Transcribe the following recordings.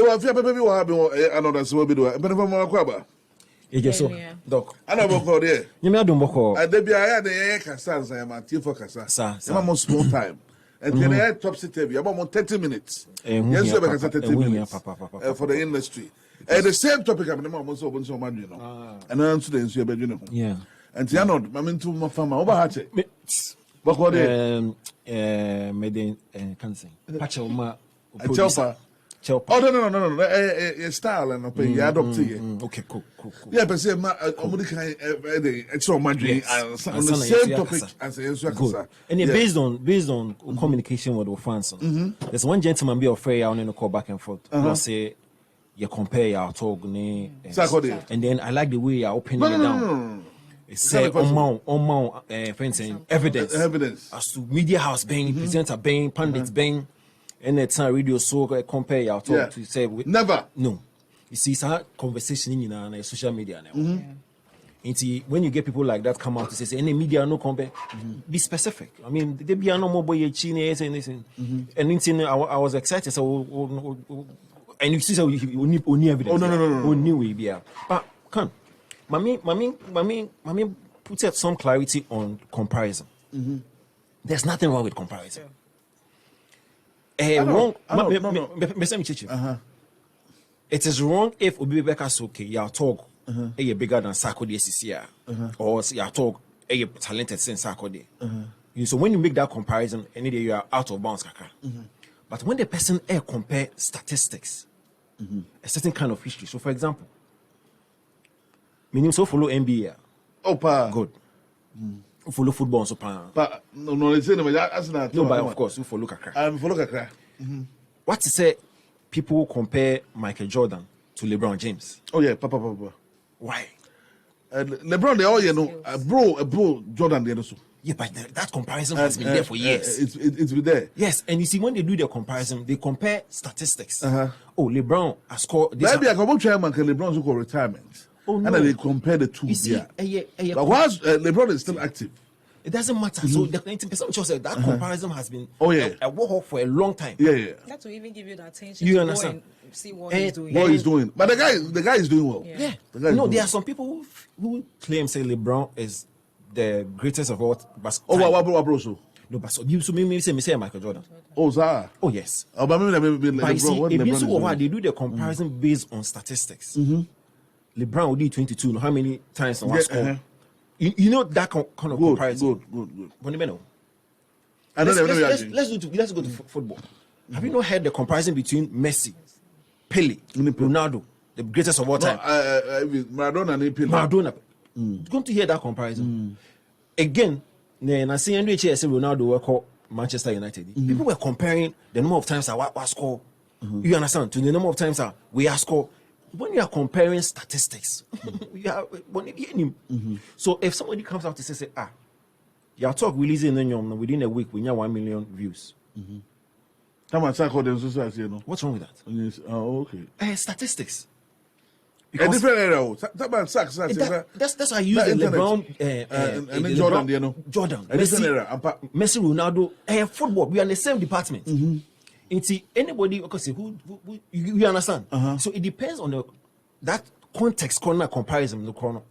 Me wa Afia Papabi wa be Arnold Asamoah-Baidoo. But from Akwaba. So, Doc. I know about there. You may do more. I debut I had the Casas, I am at Tifo Casas. I'm almost small time. And then I had top city, about 30 minutes. Yes, you have 30 minutes for the industry. And the same topic I'm almost open so much, you know. And then students, you know. Yeah. And Tiano, I'm into my family over Hatch. But what made in cancer. Pachoma. Oh, no. Style and you adopt it. Okay, cool. Yeah, but say, it's so much on the same topic as a and based on communication with the fans. There's one gentleman be afraid I want to call back and forth. I'll say, you compare your talk, and then I like the way you're opening it down. It's say on friends and evidence as to media house being presenter being pundits being. And it's not radio so compare your talk to say never. No. You see, it's a conversation in social media now. When you get people like that come out to say any media no compare, be specific. I mean, they be no more boy anything. And I was excited. So and you see, so you need evidence. Oh no. New way be. But can, Mami put out some clarity on comparison. There's nothing wrong with comparison. Wrong. It is wrong if Obi Beka's okay. Your talk a bigger than Sarkodie CCR, or your talk a talented since Sarkodie. So when you make that comparison, any day you are out of bounds, kaka. But when the person compare statistics, a certain kind of history. So, for example, meaning so follow NBA. Good. Follow football so pan. But no, it's not. No, but of course, you follow Kakra. I'm follow Kakra. What to say? People compare Michael Jordan to LeBron James. Oh yeah, Papa. Why? LeBron, they all bro, Jordan, they also. Yeah, but that comparison has been there for years. It's been there. Yes, and you see when they do the comparison, they compare statistics. Oh, LeBron has scored. Maybe I come chairman can LeBron so called retirement. Oh, no. And then they compare the two. You see, but whilst LeBron is still active, it doesn't matter. So the 90% just said that comparison has been a war for a long time. Yeah. That will even give you the attention. You to understand? Go and see what he's doing. What he's doing, but the guy is doing well. Yeah. There are some people who claim say LeBron is the greatest of all basketball. Oh, what bro? So no, but so me say Michael Jordan. Oh, sir. Oh yes. Oh, but maybe but you see, they do the comparison based on statistics. LeBron will do 22. How many times on score? You know that kind of comparison. Good. But you know, let's go to football. Have you not heard the comparison between Messi, Pele, Ronaldo, the greatest of all time? Maradona and Pele. Maradona. You're going to hear that comparison again. I see Ronaldo work Manchester United. People were comparing the number of times I score. You understand? To the number of times we are score. When you are comparing statistics, so if somebody comes out to say, your talk releasing within a week, we have 1 million views. What's wrong with that? Oh, okay. Statistics. A different area. That's how I use the LeBron and Jordan, you know. Jordan. Messi, Ronaldo, football. We are in the same department. Anybody who you understand. So it depends on that context corner comparison the corner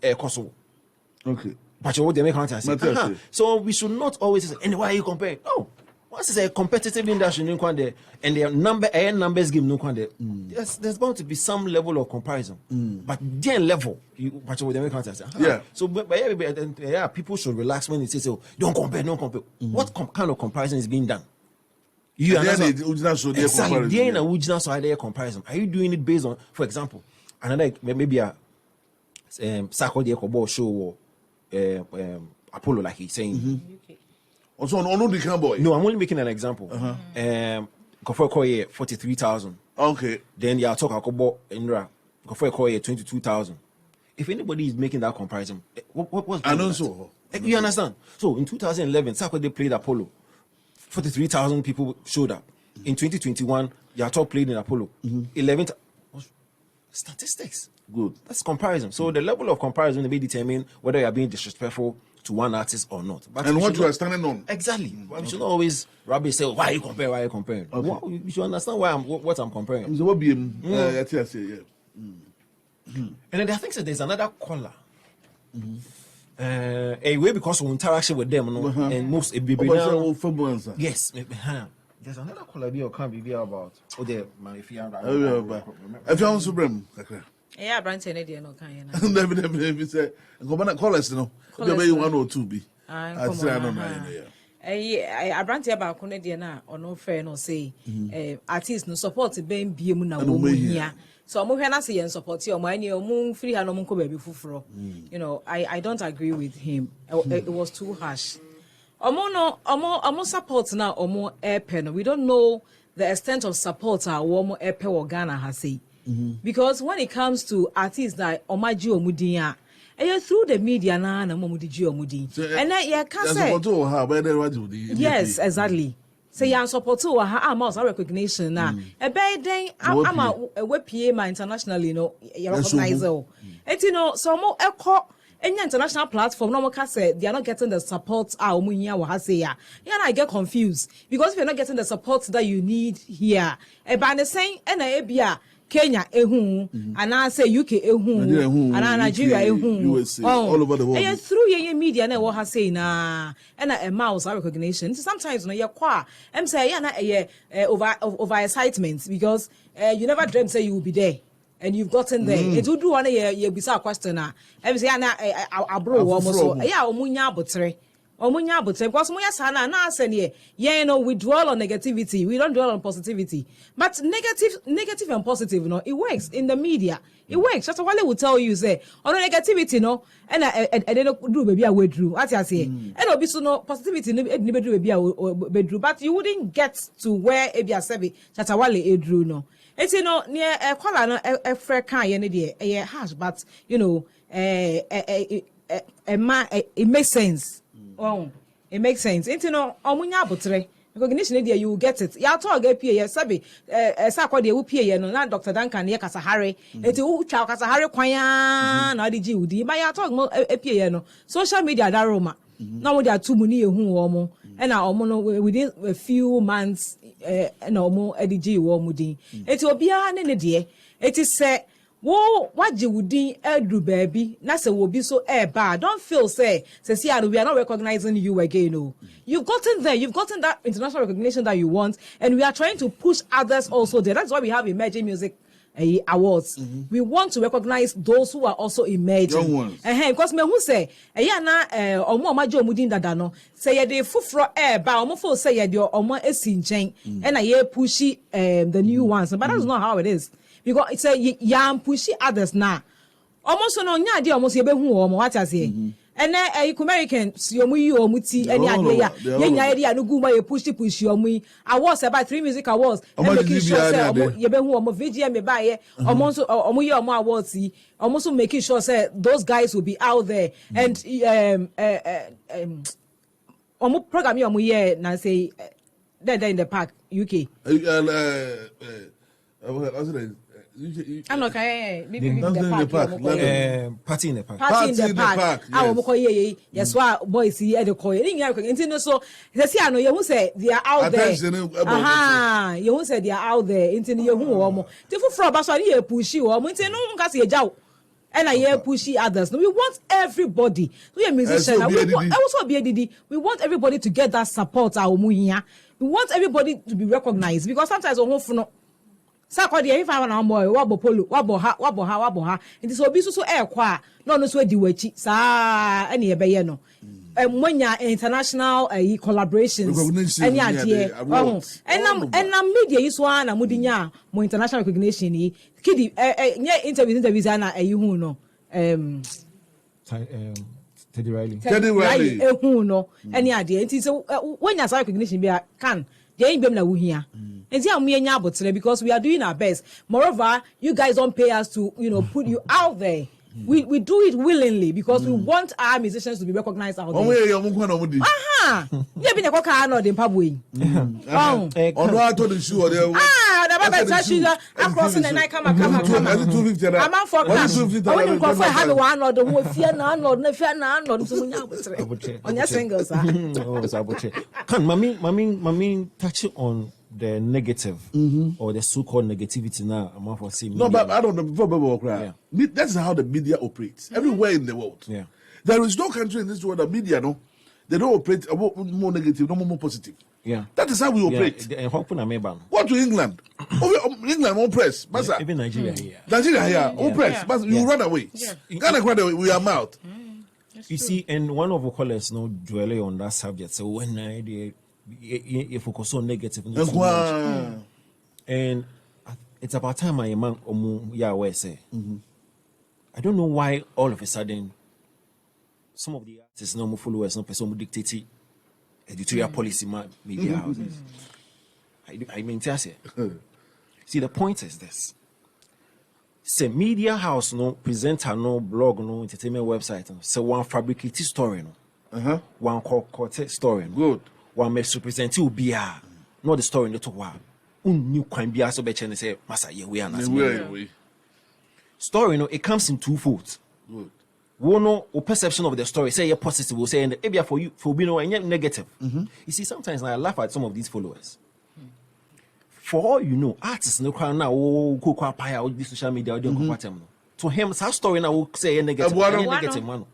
okay. But what they make say. So we should not always say, and why are you comparing? No. Once it's a competitive industry, and their numbers give there's bound to be some level of comparison. But their level, but what they make say. So but people should relax when they say, so don't compare. What kind of comparison is being dwn? You understand? Exactly. There in a original so idea comparison. Are you doing it based on, for example, another maybe a Sarkodie Kobo show or Apollo, like he's saying. Also, on the boy. No, I'm only making an example. Kofor Koye 43,000. Okay. Then you talk about Indra. Kofor Koye 22,000. If anybody is making that comparison, what's I know so. You understand? So in 2011, Sarkodie played Apollo. 43,000 people showed up. In 2021, Yato played in Apollo. 11th. Statistics. Good. That's comparison. So the level of comparison will be determine whether you are being disrespectful to one artist or not. But and what you are standing on. Exactly. We should not always rubbish say, why are you comparing? Why are you comparing? Okay. You should understand what I'm comparing. So what be yeah. And then I think that there's another caller. A way because of interaction with them, and most yes. There's another caller here can be about. Oh, there, my if you yeah, Branton, no kind. Never say, go call us, no. You 1 or 2 be. I say, I don't know. I brand here about Conediana or no fair no say, artists no support the Ben Biamuna here. So I'm going to say and support your money or moon free and no baby fufro. You know, I don't agree with him. It was too harsh. Omo support now omo airpen. We don't know the extent of support our omo airpen or Ghana has say. Because when it comes to artists that omaji omudiya, through the media na momudiji omudi. And then you can say yes, exactly. Say you support to ha mouse recognition na. E be den ama we PA internationally, you know, you recognize it. And you know, so mo ekọ any international platform no can say they are not getting the support omunya wa say ya. You I get confused because if you're not getting the support that you need here, e ba the saying na e bia Kenya and I say UK and Nigeria USA, all over the world. And through your media na what has say na and a mouse recognition. Sometimes no you I'm say over excitement because you never dreamt say you will be there. And you've gotten there. It would do one year bizarre question. I say, I bro almost. Yeah, Omunya butre. Omunya butre. Because Muya sana na say yeah, you know, we dwell on negativity. We don't dwell on positivity. But negative and positive, you know, it works in the media. It works. That's what they will tell you. Say on negativity, no, and I don't do baby I withdrew. What I say, and obviously no positivity. Never do baby I withdrew. But you wouldn't get to where Ebia Sebi Chatawale drew no. It's you know near a collar a fair kind a harsh, but you know it makes sense. Oh, it makes sense. It's you know omunya butre recognition there you will get it. Ya talk get PA sabi sakwa de PA no na Dr. Duncan ye Kasahare. It's u cha Kasahare kwan na de udi. But ya talk mo PA no social media da Roma. Now we are too many omo and now omo within a few months no more edg wo mudin eti obia ne de it is say wo waje wudin edru baby na say wo bi so bad don't feel say see we are not recognizing you again no you've gotten there, you've gotten that international recognition that you want, and we are trying to push others also there. That's why we have emerging music awards. We want to recognize those who are also emerging. Because me who say na omo majo mudin dada no say de fufro ba omo fo say de omo esi nchen and na ye pushy the new ones, but that's not how it is, because it's a yam pushy others now almost no nya de almost ye be hu omo what I say. And American Siomu Omuti and Yaya Yenya no Guma you push Yomu. Awards about 3 music awards and making sure you be who VGM me buy almost Omuya Mo awards almost making sure say those guys will be out there and program you Omuye na say there in the park UK. I'm not okay. Party in the park. Yes, what boys see at the coin. So they say, I know you say they are out there. You say they are out there. Into you who the from us are here pushy or no kasi a and I hear pushy others. We want everybody. We are musicians. Also be a DD. We want everybody to get that support. We want everybody to be recognized, because sometimes we don't. Sakwa de if I want boy wabo polo wabo ha nti so obi so kwa no no so adi wachi sa ene ye beye no mwanya international collaborations ene ade enam media yi so na mudinya mo international recognition yi kidi nye interviews na hu no Teddy Riley hu no ene ade nti so wanya sa recognition bia kan dey bem na wo hia. Because we are doing our best. Moreover, you guys don't pay us to, put you out there. We do it willingly because we want our musicians to be recognized out there. Yeah, been a coca no in Pabwe. Oh, I told the shoe there. I'm crossing the night. Come. I'm for have one or the more fear none or the fear none on your singles. Can mommy touch on the negative or the so-called negativity now? I'm for saying no, but I don't know before that's how the media operates everywhere in the world. Yeah, there is no country in this world that media they don't operate more negative, no more positive. Yeah, that is how we operate. Go to England. England won't press. Even Nigeria here. Won't press. You run away. Ghana, we are out. You see, and one of the callers dwelling on that subject. So when you focus on negative, and it's about time my man say. I don't know why all of a sudden some of the artists no followers no person dictate editorial policy media houses. I mean, see, the point is this: say media house presenter blog entertainment website so one fabricated story one correct story good one misrepresent you be not the story in the talk new can be so better and say massa we are story it comes in two folds. Good. One perception of the story say you're positive, will say and maybe for you for being negative. You see, sometimes I laugh at some of these followers. For all you know, artists no crowd now go paya or this social media or them. To him, that story now will say negative. Man.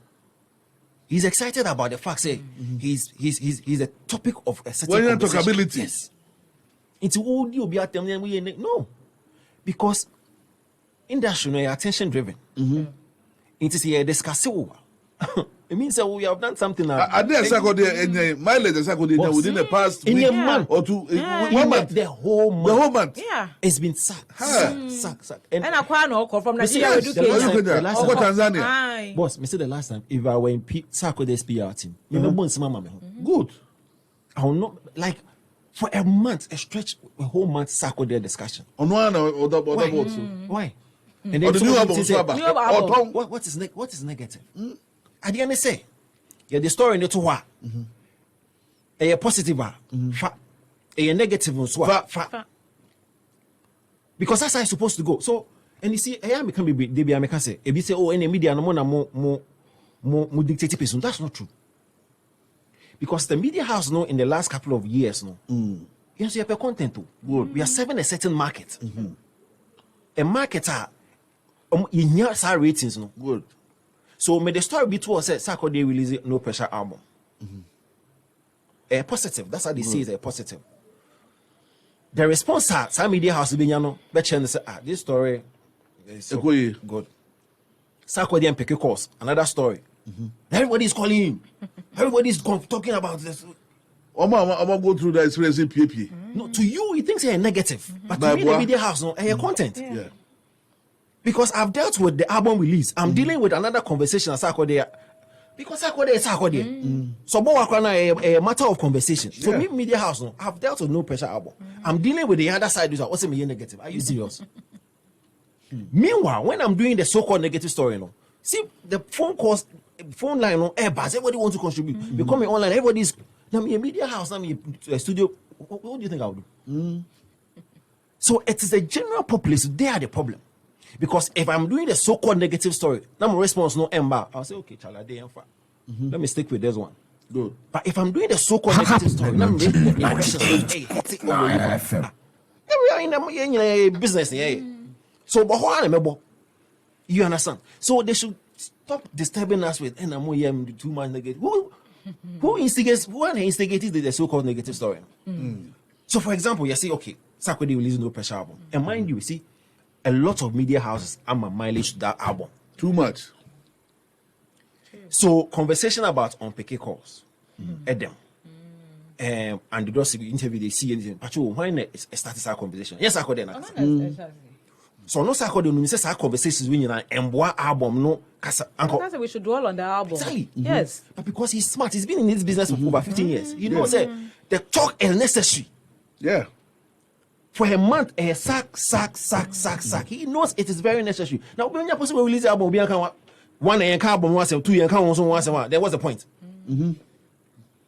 He's excited about the fact say he's a topic of a certain talkability. Yes. Into all you be at them no, because industry attention driven. It is here discuss it means that we have done something now. I did mileage within the past in week a month or two. 1 month. The whole month. Yeah. It's been sacked. And I quite know from Nigeria. Tanzania. Boss, me say the last time if I were in Sako the SPR team, good. I will not like for a month, a stretch, a whole month Sako their discussion. On one or the other boats. Why? And then the new album, what is negative? I didn't say. Yeah, the story in the two a positive a negative because that's how it's supposed to go. So and you see, I am become they say if you say any media no more dictate person, that's not true. Because the media house in the last couple of years yes, you have a content too. Good. We are serving a certain market. A marketer in our ratings good. So may the story be told say Sako they release no pressure album. A positive. That's how they say it's a positive. The response some media house be say this story is so good. Sako they pick a course. Another story. Everybody is calling him. Everybody is talking about this. I'm gonna go through that experience in PP. No, to you, he thinks it's negative, but to me, the media house content. Yeah. Because I've dealt with the album release, I'm dealing with another conversation as Sako there. Because Sako there is Sako there. So, a matter of conversation. So, me, media house, I've dealt with no pressure album. I'm dealing with the other side. What's it mean negative? Are you serious? Meanwhile, when I'm doing the so-called negative story, see the phone line, everybody wants to contribute. Becoming online, everybody's. Now, me a media house, now me a studio. What do you think I'll do? So it is the general populace. They are the problem. Because if I'm doing the so-called negative story, now my response no ember. I'll say, okay, Charlie, they let me stick with this one. Good. But if I'm doing the so-called negative story, now I'm making the questions. We are in a business. So, but you understand? So they should stop disturbing us with and too much negative. Who instigated the so-called negative story? So, for example, you see, okay, Sako they release no pressure album, and mind you, see, a lot of media houses are mileage to that album. Too much. So, conversation about on PK calls, Edem, and they don't see the interview, they see anything. But when it starts our conversation, yes, Sako then. So no Sako they say our conversations when you and album no kasa. That's why we should dwell on the album. Exactly. Yes. But because he's smart, he's been in this business for over 15 years. You know, say the talk is necessary. Yeah. For a month, sack. He knows it is very necessary. Now, when you're supposed to release the album, one and carbon once, 2 year count once, there was a point.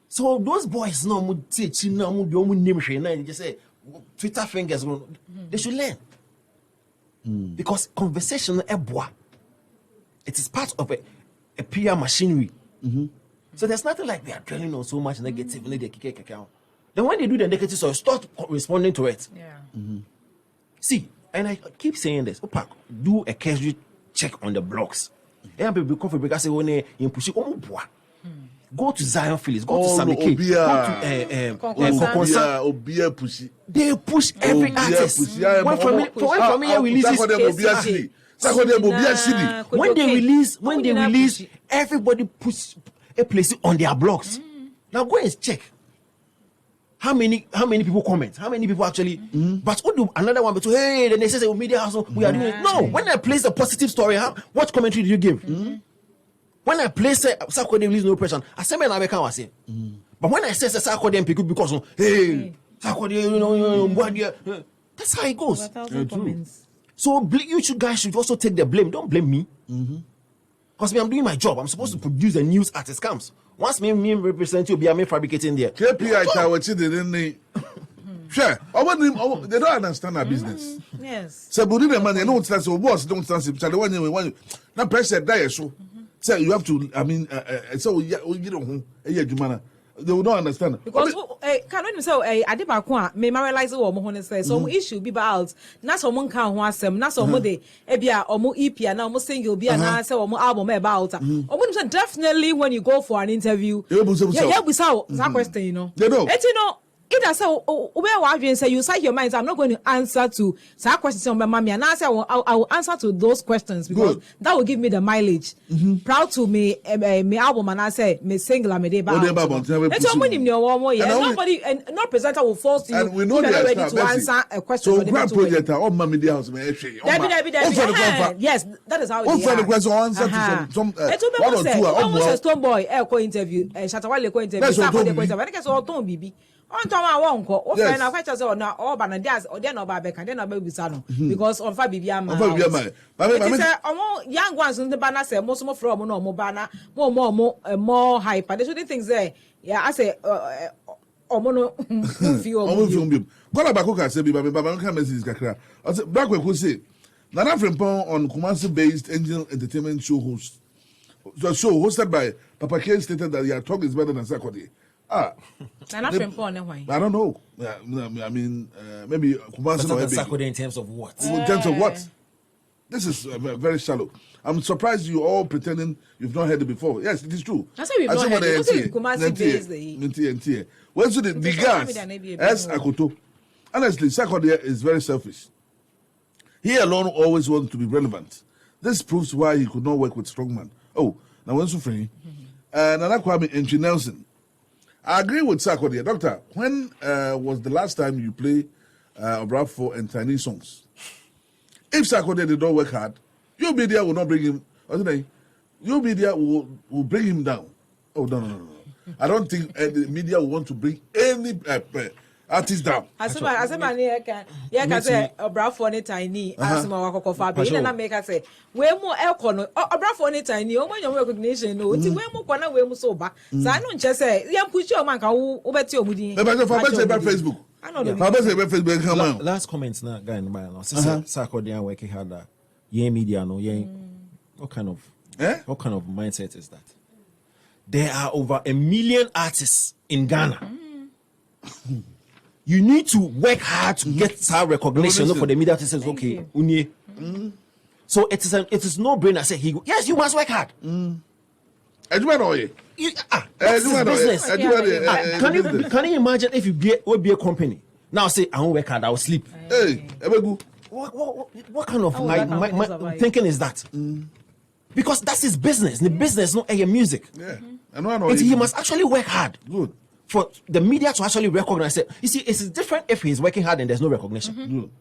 So those boys no would teach no would name just say Twitter fingers, they should learn. Because conversation it is part of a PR machinery. So there's nothing like we are dwelling on so much negative. Then when they do the negative, so start responding to it. See, and I keep saying this. Opak, do a casual check on the blogs. Go to Zion Phillips, go to Sammy K, go to they push every artist. When Familia releases, when they release, everybody push a place on their blogs. Now go and check. How many people comment? How many people actually? But another one, but hey, then they say media house, we are doing it. No, when I place a positive story, what commentary do you give? When I place Sarkodie release no pressure, I say man I can't say. But when I say Sarkodie pick up because hey, Sarkodie, that's how it goes. So you guys should also take the blame. Don't blame me. Because I'm doing my job. I'm supposed to produce the news as it comes. Once me represent you, be me fabricating there. KPI sure. They don't understand our business. Yes. So but the man they don't stand so boss don't stand so when now pressure die so. Say you have to so you know they will not understand. Because can you say I did back me realize what mo say so issue be about na so mo kan ho asem na so mo de e bia omo EP na omo single bia na say omo album about omo say definitely when you go for an interview yeah we saw that question you know either say say you cite your mind I'm not going to answer to that question on my mommy and I say I will answer to those questions because that will give me the mileage. Proud to me album and I say me single me dey ba. Nobody and no presenter will force you and we know ready to answer a question so grand project all media house me yes that is how it is. The question answer to some one or two almost Stone Boy ko interview Shatawale ko interview sa ko interview when so ton bibi on to ma won ko o fe na kwacha say na o ba na dia o dey na ba be kan dey na ba bisa no because on fa bibia ma say omo young ones in the banner say mo so from no mo ba na more hyper they shouldn't think there yeah I say omo no film kola ba ko ka say bi ba kan message kakra o say black we ko say Nana Frimpong on Kumasi based Angel Entertainment show host the show hosted by Papa K stated that your talk is better than Sarkodie. I don't know. I mean, maybe Sarkodie in terms of what? In terms of what? This is very shallow. I'm surprised you all pretending you've not heard it before. Yes, it is true. That's why we've not heard it. Well, so the gas, as Akoto. Honestly, Sarkodie is very selfish. He alone always wants to be relevant. This proves why he could not work with strongman. Oh, now when Sufreni, Nana Kwame Entry Nelson. I agree with Sarkodie. Doctor, when was the last time you played Obrafo and Chinese songs? If Sarkodie did not work hard, your media will not bring him. Your media will bring him down. Oh, no. I don't think the media will want to bring any artist down. Asema ni can say Obrafo ni tiny Asamoah-Baidoo Afia na make say we mu elko no Obrafo ni tiny o manyo recognition no ti we mu kwana we mu so ba sa no nche say yam push o man ka wo beti omudin but for Facebook Facebook come on last comments na guy no man no say Sarkodie working hard yeah media no yeah what kind of mindset is that? There are over 1 million artists in Ghana. You need to work hard to get some recognition for the media to say, okay, Unye. So it is no brainer. Say yes, you must work hard. That's business. Can you imagine if you be a company now say I won't work hard, I will sleep. Hey, what kind of thinking is that? Because that's his business. The business not a music. Yeah, he must actually work hard. Good. For the media to actually recognize it. You see, it's different if he's working hard and there's no recognition.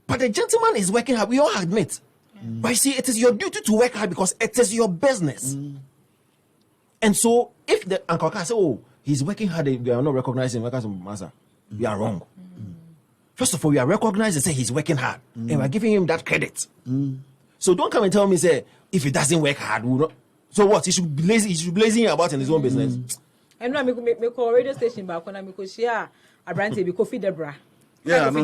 But the gentleman is working hard, we all admit. But you see, it is your duty to work hard because it is your business. And so, if the Uncle can say, oh, he's working hard, we are not recognizing him, we are wrong. First of all, we are recognizing and say he's working hard. And we're giving him that credit. So don't come and tell me, say, if it doesn't work hard, we'll not. So what? He should be lazy. He should be lazy about in his own business. And now me call radio station back when I me share a brand be Kofi Debra. Yeah, I know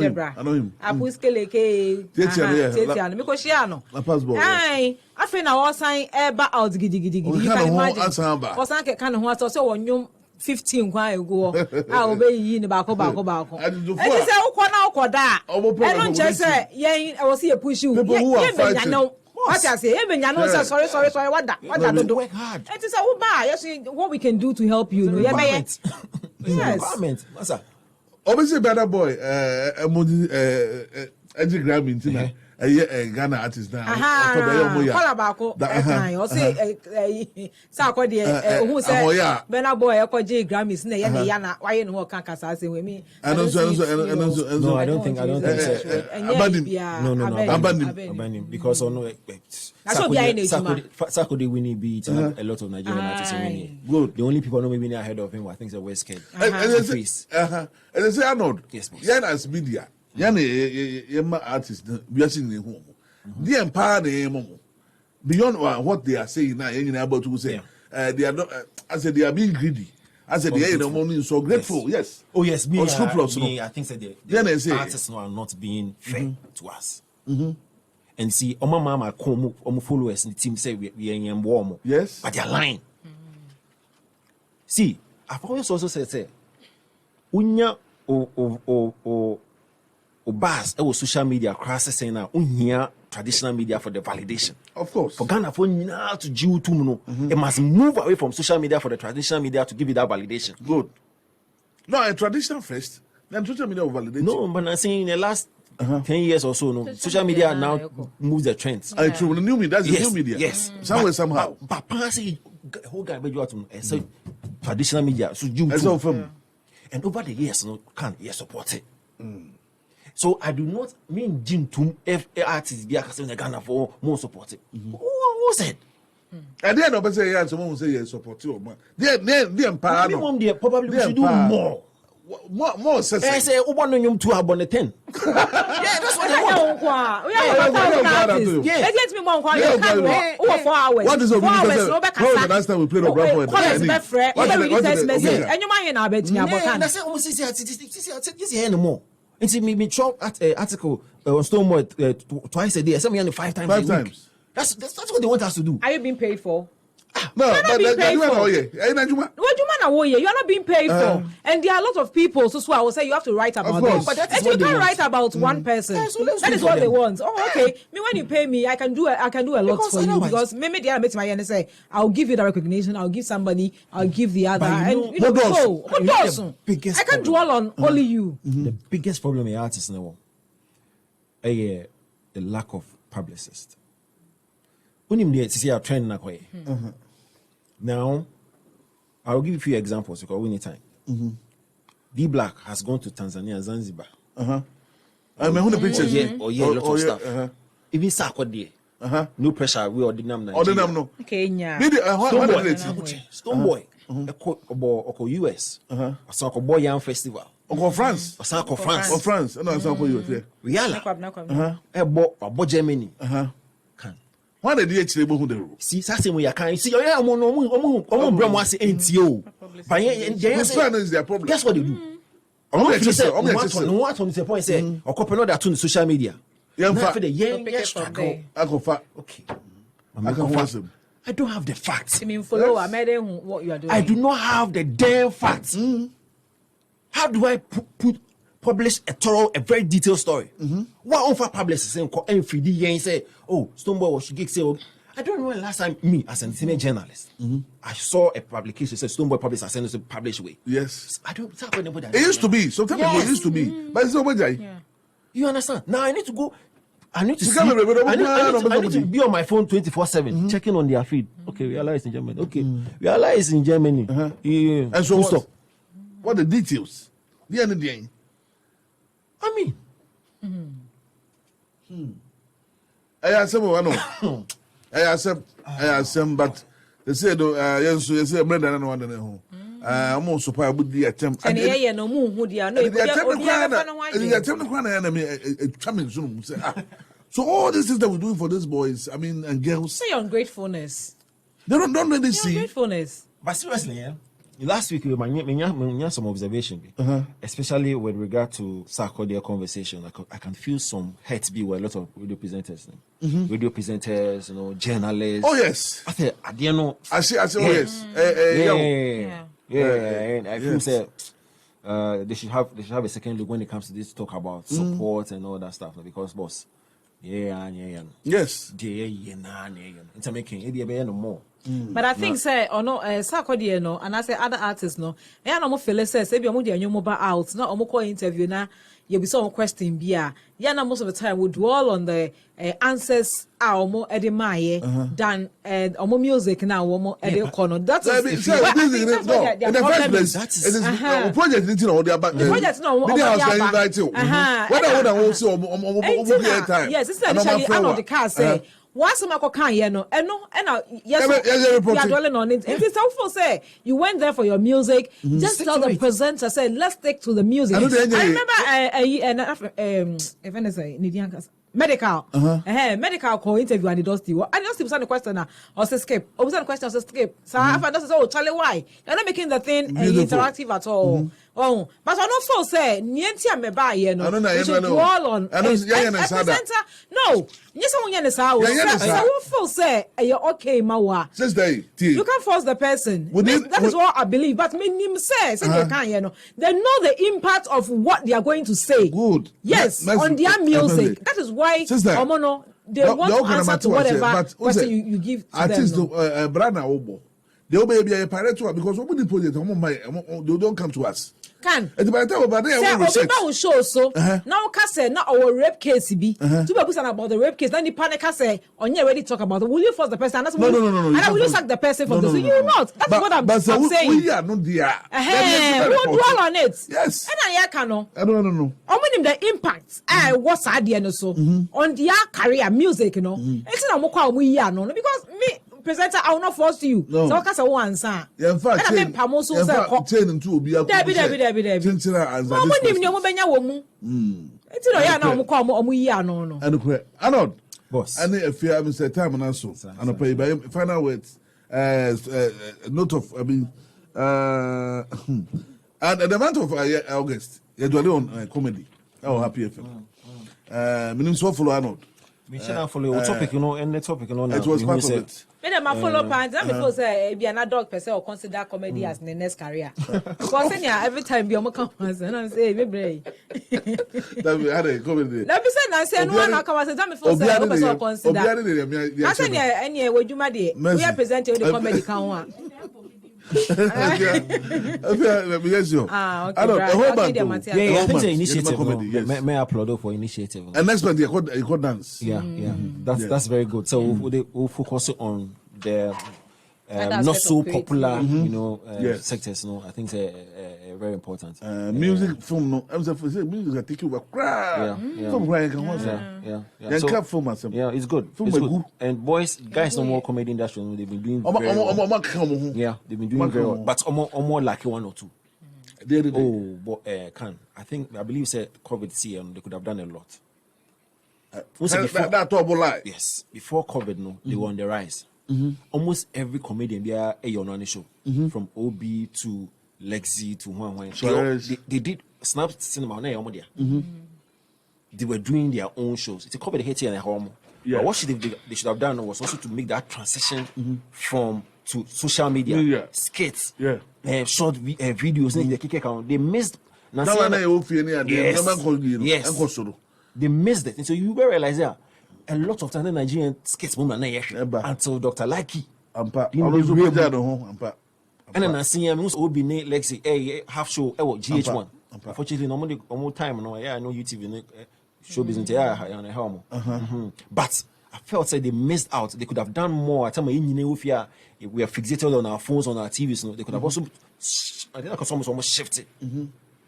him. I put skeleke. Tietiano. Me share no. La passport. Aye. I feel now was saying eba out gidi. You can imagine. Was saying kind of what so on 15 kwa ego. I obey yi ni bako. And you say ukwa da. I don't just say yen I was here push you. People who are fighting. What I say, even you know, sorry, what that? Don't work hard. It is what we can do to help you. Yes. Obviously, better boy, Edgy Grammy, Ghana artist now. Or say, who said, Better boy, Grammys, Yana, why you know, can't with me? No, I don't think so. No, because on no. Sakode winning beat a lot of Nigerian artists winning. Good. The only people not maybe ahead of him, I think, is West Kid. And they say Arnold. Yes, boss. Yan as media. Yan artist. We are seeing the home. The empire beyond what they are saying now. You know about to say they are not. I said they are being greedy. I said they are money so grateful. Yes. Oh yes, me. I think that the artists are not being fair to us. And see, my mama come followers and the team say we are in warm. Yes. But they are lying. See, I've always also said, unya o bars social media crosses saying now unya traditional media for the validation. Of course. For Ghana for now to Jew to no, it must move away from social media for the traditional media to give you that validation. Good. No, a traditional first, then social media will validate. No, but I'm saying in the last 10 years or so, no, social media now moves the trends. True. The new media, that's the new media. Yes. Somewhere, somehow. But say whole guy you out to say traditional media so you and over the years no can support it. So I do not mean Jim to if artists be in Ghana for more support it. Who said? And then nobody say yeah, someone will say yes, support you. They empower. Probably we should do more. More say one on you 2 abon 10. Yeah, that's what they want. What is the last time we played a rap point? And see me chop at article on Stonewall twice a day. Some 5 times. 5 times. That's what they want us to do. Are you being paid for? No, but you are not being paid for. And there are a lot of people so I will say you have to write about them. And you can't write about one person. That is what they want. Oh, okay. Me when you pay me, I can do a lot for you because maybe they are making my end and say, I'll give you the recognition, I'll give somebody, I'll give the other. And you know, I can't dwell on only you. The biggest problem in artists now the lack of publicists. When see a trend now, I'll give you a few examples because we need time. D Black has gone to Tanzania and Zanzibar. I mean, who the pictures? Lots of stuff. Even Sako there. No pressure. We ordinary no. Kenya. Stoneboy. Oko US. Asako Boy Young Festival. Oko France. Asako France. Oko France. No, Asako US. Riala. Ebo Germany. Why did you actually who the see same way you can see bro was NTO but is their problem. Guess what they do? No what on the point say or couple that on social media. Okay. I don't have the facts. I mean follow what you are doing. I do not have the damn facts. How do I publish a very detailed story? What offer publishers and say, oh, Stoneboy was gig say, I don't know when last time me as an entertainment journalist, I saw a publication said Stoneboy published a sentence to publish way. Yes. I don't tell anybody. It used to be. Sometimes it used to be. But it's over there. You understand? Now I need to go. I need to see. I need to be on my phone 24/7, checking on their feed. Okay, realize in Germany. Okay, realize in Germany. And so what the details? The end of the day. I mean, I accept, but they said, yes, you say, Brenda, and one home. I'm also supposed to be a attempt. And the attempt to enemy, coming soon. So all these things that we're doing for these boys, I mean, and girls. Say ungratefulness. They don't really see. Ungratefulness. But seriously, yeah. Last week, we had some observation, especially with regard to Sarkodie conversation. I can feel some hate be with a lot of radio presenters, journalists. Oh yes. I say, I don't know. I see. Oh yes. And I feel say they should have a second look when it comes to this talk about support and all that stuff. Because boss, yes. It's making no more. But I think say or no Sarkodie no and I say other artists no e no mo feel say be omo de anyo mobile out na omo call interview na you be some question bia ya na most of the time we dwell on the answers omo edemaye than omo music na omo edekono that is in the first place that is project anything on their back project no whether we see omo time yes this is actually Arnold the car say once I can hear no, and yes, we are dwelling on it. It is helpful. Say you went there for your music. Just tell the presenter, say let's stick to the music. I remember if I say medical, medical call interview and it does the. And just the question or say skip. Or the question or say skip. So I find oh Charlie, why you're not making the thing interactive at all? Oh, but I also say nientia me buy you know. We should dwell on a presenter. No, yes, someone yen is how. So say you're okay, mawa. You can't force the person. That is what I believe. But me say you can't, you know. They know the impact of what they are going to say. Good. Yes, on their music. That is why Omono they want to answer to whatever question you give to them. Artists, Brana Obo. They will be a pirate because nobody project. They don't come to us. Can by the time about there will show so now can say now our rape case be two people about the rape case then the panic can say on you already talk about it. Will you force the person no and I will you sack the person from this you will not that's what I'm saying we are not there we will dwell on it yes and I can no no on the impact what's idea no so on their career music you know it's not more we no because me presenter I will not force you so I can say one answer in fact chain into obi Debbie mama nim ne mo benya wo mu enti no ya na mo kwa mo yi ano no and Arnold boss and if you have said time and so and pay by final words note of I mean and the month of August you do on comedy oh happy FM minim so follow Arnold me should follow topic you know any topic you know it was part of it. Me dem follow pants. I before say be an adult person or consider comedy as the next career. Because every time be omo come and say me brave. That we had a comedy. Let me say na say no one come and say that before say o person consider. I say any wejuma dey. We are presenting the comedy kan one. Yes, you. Okay. I don't the initiative. May I applaud for initiative. And next one, you could dance. Yeah. That's very good. So we'll focus on the not so popular, you know, sectors. No, I think it's very important. Music, film. No, I'm saying music. I take you back. Film crying can watch. Yeah. So, film as yeah, it's good. Film it's good. And guys, no more comedy industry. They've been doing very well. Yeah, they've been doing very well. But more like one or two. But I believe said COVID they could have done a lot. That double lie. Yes, before COVID, no, they were on the rise. Almost every comedian be a on the show, from OB to Lexi to Juan. They did Snap Cinema They were doing their own shows. It's a COVID hit here and home. But what they should have done was also to make that transition from to social media, skits, short videos. They missed. Yes. They missed it, and so you will realize a lot of times the Nigerian skits movement until Dr. Laki. And then I see him also be Lexi half show GH1. Unfortunately, no time I know YouTube showbiz but I felt like they missed out. They could have done more. If we are fixated on our phones, on our TVs, they could have also I think I could almost shift it.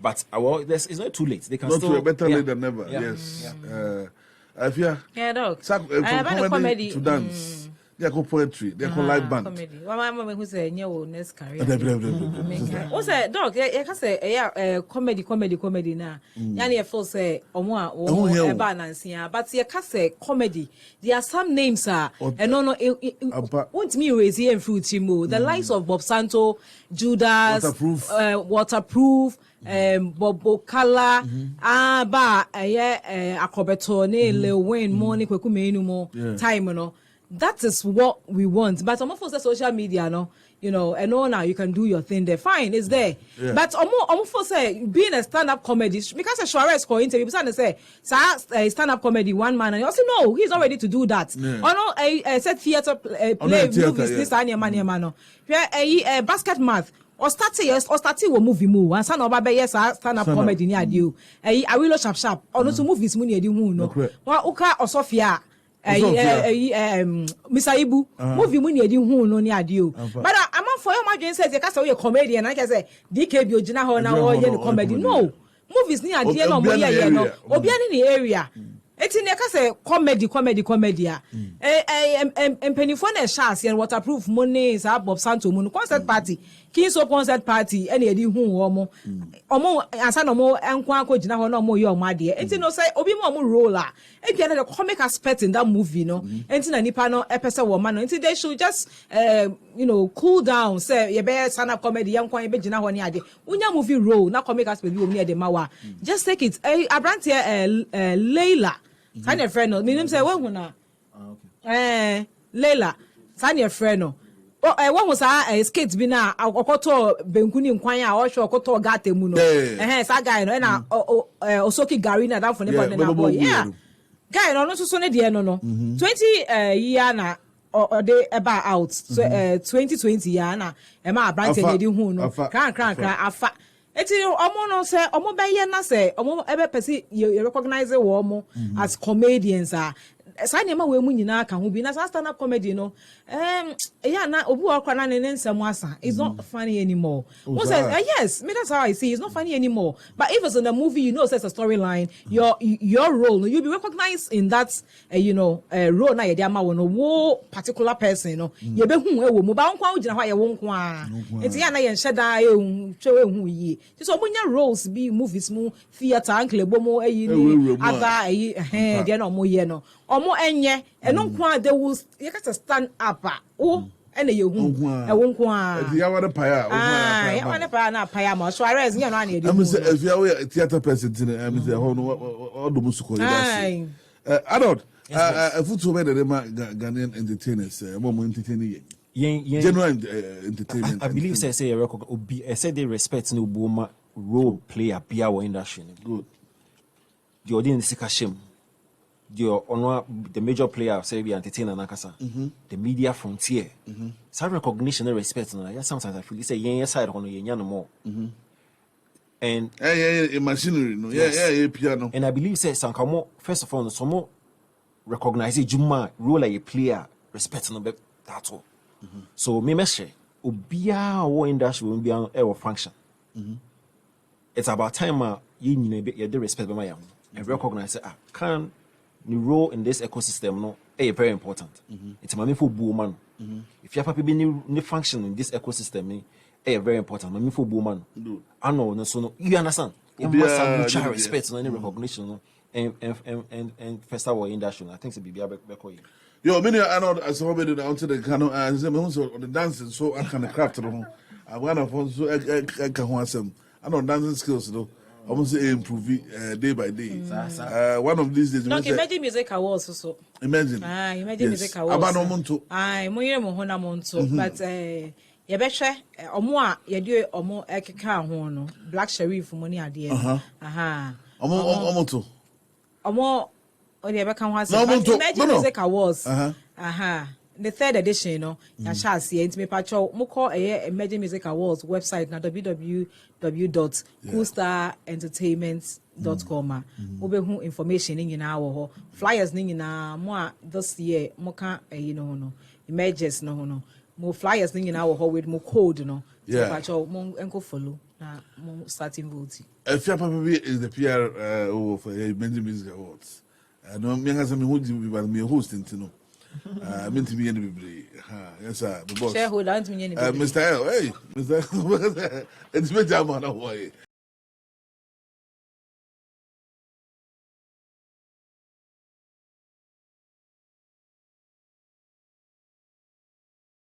But it's not too late. They can still better late than never. Yes. Afia. Yeah, dog. From comedy to dance. They are poetry. They are live band. Comedy. My mama who say your next career. Who say dog? You can say comedy na. Yani you feel say omo eba nansia. But you can say comedy. There are some names and no. Want me raise here in fruit chimo. The likes of Bob Santo, Judas, Waterproof. Bobo Kala, Akobeto, Lil Wayne, Money, Kwekume, more time, you know. That is what we want. But I'm for social media, no, you know, and all now you can do your thing there. Fine, it's there. Yeah. But I'm for say being a stand-up comedy because a Suarez call interview, people say stand-up comedy one man, and you also know he's not ready to do that. Yeah. Or no, I said theater play movies. This and man, yeah, basket math. Or starting will movie move and son of a yes stand up comedy near you. I will sharp or no to movies money di no. Wa uka or Sophia Mr. Ibu movie money di no near you. But I'm for your margin says you can a comedian I can say DK Biojina ho na or the comedy. No. Movies near the no more yeah no. Obiani in the area. It's in the comedy. Pennyphone chance and waterproof money is Bob Santo Moon concert party. King's concert party, any eddy who omo and son more and quanko jina no more your my dear. It's no say Obimo roller. And get a comic aspect in that movie, no. And in a nipano episode woman until they should just cool down. Say you better stand up comedy young quan bejina one idea. Unya movie role, not comic aspect you near the mawa. Just take it. I brand here Layla. Sanya friend no minim say when na Lela sanya friend no when was skate bi na okoto benkuni nkwan a ohwe okoto gata mu no sa guy no na osoki gari na dan for ne body na boy yeah guy no so ne de no 20 year na they about out 2020 year na e ma branch e dey hu no kran afa eti omo no say omo be ye na say omo ebe pesi you recognize wo omo as comedians say na we mu nyina ka ho bi na stand up comedy no yeah na obu okwa na ne nsem asa it's not funny anymore. Who says yes, me that's how I see it's not funny anymore. But if it's in a movie, you know it's a storyline, your role you'll be recognized in that role na ye dey ama wo particular person no ye be hu e wo mo ba nkwa ugina hwa ye wo nkwa enti ya na ye nheda e twe hu yi so omunya roles be movies mu theater ankle bomo ni other dey no mo ye no omo enye eno nkwa they will you got to stand up ene ye hu e wo nkwa ya wana paya ya wana paya na paya ma Suarez nya no ana e dey am say if you are theater person am say ho no odo musuko you Arnold football men dey ma Ghanaian entertainers mo entertain general entertainment I believe say obi say they respect no boma role player bia wo industry good the audience sikashem the major player say we entertainer nakasa the media frontier some recognition and respect no sometimes I feel say yen side hono yen no more and machinery no piano and I believe say sankamo first of all no some recognize juma role like a player respect no be that all so me meshe obia wo industry will be a function it's about time you need respect by my and recognize can the role in this ecosystem no very important. It's a for woman. If you have people be function in this ecosystem very important. Mami for woman. I know so no you understand. You must have mutual respect and recognition and first of all industry. I think it's be back. Yo, many are not as somebody down to the canoe and the dancing so I can craft no. I one of us so I can want some. I know dancing skills though. Almost improve day by day. One of these days. No, imagine music awards also. Imagine. Imagine music awards. About no monto. Mo yere mo hona monto, but ye be hwe omo a ye de omo ekeka ho no. Black Sheriff money ade. Omo to. Omo o de be kan ho ase. Imagine music awards. The third edition, you know, Yashas, yeah, me pacho, moko Emerging Music Awards website na www.coolstarentertainment.com. Obehu information in our flyers in more this year, moka no emerges no more flyers in our with more code no. Yeah. Pacho mo enko follow na mo starting voting. Afia Papabi is the PR for Emerging Music Awards. No me has me who be me hosting to know. mean to be any be. Yes, sir. The boss. Shareholder, Mr. L, hey, Mr. It's me, Jamana, boy.